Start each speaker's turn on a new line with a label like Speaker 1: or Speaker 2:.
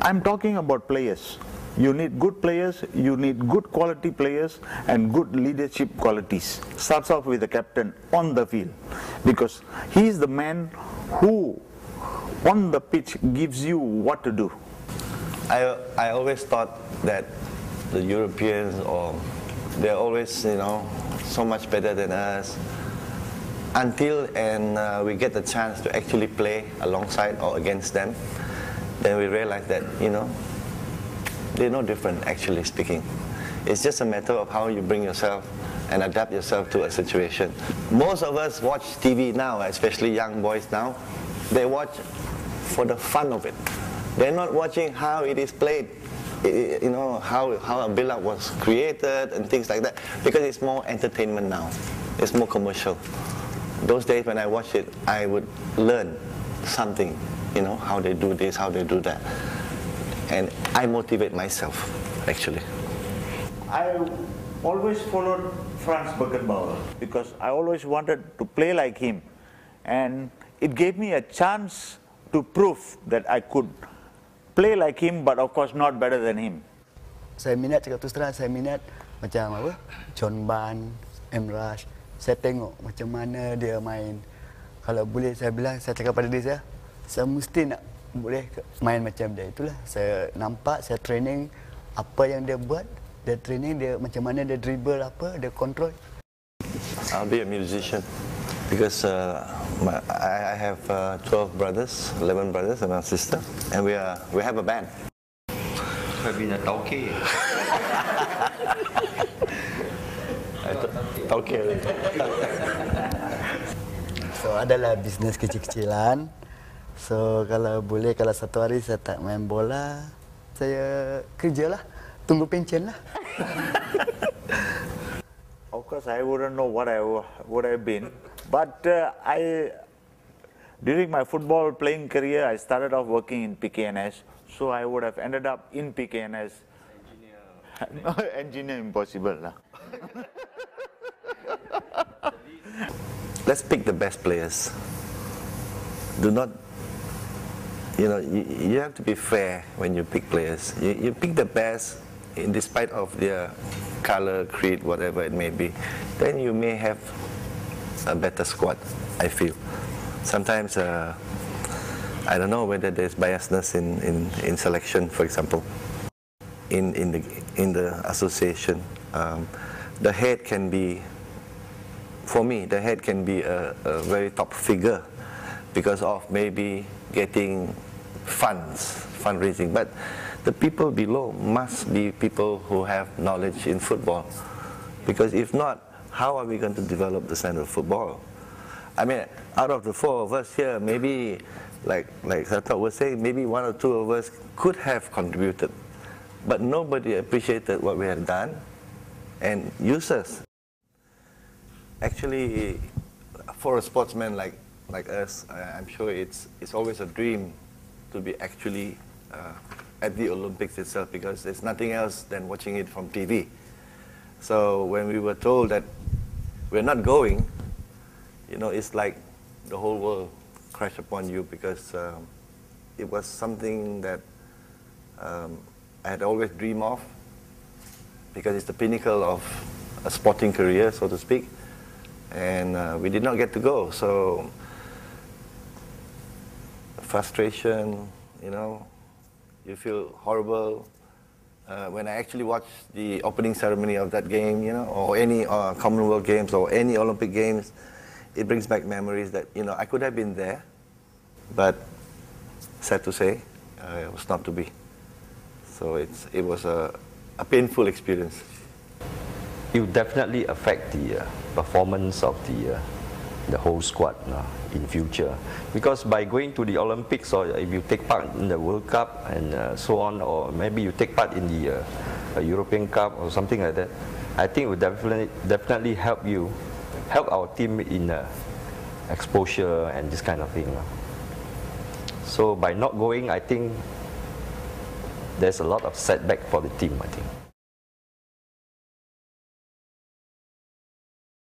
Speaker 1: I'm talking about players. You need good players, you need good quality players and good leadership qualities. Starts off with the captain on the field, because he is the man who on the pitch gives you what to do.
Speaker 2: I always thought that the Europeans, they're always, so much better than us, until we get the chance to actually play alongside or against them. Then we realize that, they're no different, actually speaking. It's just a matter of how you bring yourself and adapt yourself to a situation. Most of us watch TV now, especially young boys now. They watch for the fun of it. They're not watching how it is played, how a build-up was created and things like that, because it's more entertainment now. It's more commercial. Those days when I watched it, I would learn something, how they do this, how they do that. And I motivate myself, actually.
Speaker 1: I always followed Franz Beckenbauer because I always wanted to play like him, and it gave me a chance to prove that I could play like him, but of course not better than him.
Speaker 3: Saya minat, cakap terus terang, saya minat macam apa, John Ban, Emrah. Saya tengok macam mana dia main. Kalau boleh saya bilang, saya cakap pada diri saya mesti nak boleh main macam dia. Itulah saya nampak, saya training apa yang dia buat, dia training dia macam mana dia dribble apa, dia control.
Speaker 2: I'll be a musician because I have 12 brothers, 11 brothers and a sister, and we have a band.
Speaker 4: I've been a tauke.
Speaker 2: Tauke.
Speaker 3: So adalah bisnes kecil-kecilan. So kalau boleh, kalau satu hari saya tak main bola, saya kerjalah, tunggu pencen lah.
Speaker 1: Of course, I wouldn't know what I would have been, but during my football playing career, I started off working in PKNS, so I would have ended up in PKNS. Engineer. Engineer, impossible lah.
Speaker 2: Let's pick the best players. Do not, you have to be fair when you pick players. You pick the best in despite of their color, creed, whatever it may be. Then you may have a better squad, I feel. Sometimes, I don't know whether there's biasness in selection, for example. In the association, the head can be, for me, the head can be a very top figure because of maybe getting fundraising. But the people below must be people who have knowledge in football. Because if not, how are we going to develop the standard of football? I mean, out of the four of us here, maybe, like Satok was saying, maybe one or two of us could have contributed. But nobody appreciated what we have done and used us. Actually, for a sportsman like us, I'm sure it's always a dream to be actually at the Olympics itself, because there's nothing else than watching it from TV. So when we were told that we're not going, it's like the whole world crashed upon you, because it was something that I had always dreamed of, because it's the pinnacle of a sporting career, so to speak. And we did not get to go, so frustration, you feel horrible. When I actually watch the opening ceremony of that game, or any Commonwealth Games or any Olympic Games, it brings back memories that, I could have been there, but sad to say, it was not to be. So it was a painful experience.
Speaker 4: It will definitely affect the performance of the whole squad in future, because by going to the Olympics, or if you take part in the World Cup and so on, or maybe you take part in the European Cup or something like that, I think it will definitely help our team in exposure and this kind of thing. So by not going, I think there's a lot of setback for the team, I think.